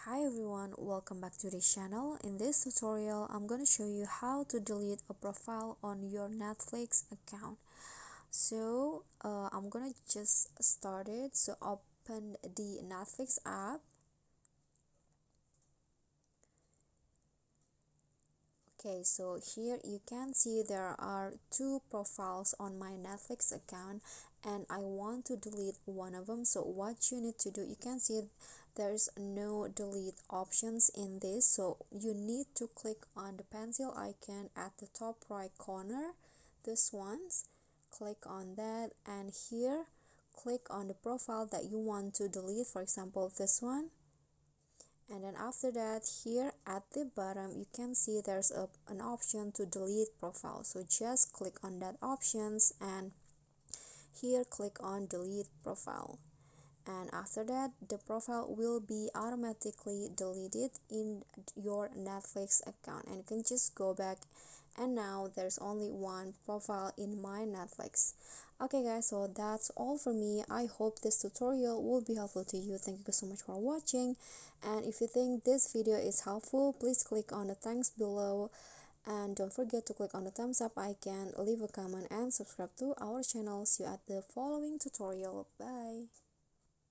Hi everyone, welcome back to this channel. In this tutorial, I'm going to show you how to delete a profile on your Netflix account. I'm going to just start it. So open the Netflix app. Okay, so here you can see there are two profiles on my Netflix account and I want to delete one of them. So what you need to do, you can see there's no delete options in this, so you need to click on the pencil icon at the top right corner, this one's, click on that, and here click on the profile that you want to delete, for example this one. And then after that, here at the bottom you can see there's an option to delete profile, so just click on that options and here click on delete profile, and after that the profile will be automatically deleted in your Netflix account and you can just go back, and now there's only one profile in my Netflix. Okay guys, so that's all for me. I hope this tutorial will be helpful to you. Thank you so much for watching, and if you think this video is helpful, please click on the thanks below and don't forget to click on the thumbs up icon, leave a comment and subscribe to our channel. See you at the following tutorial. Bye.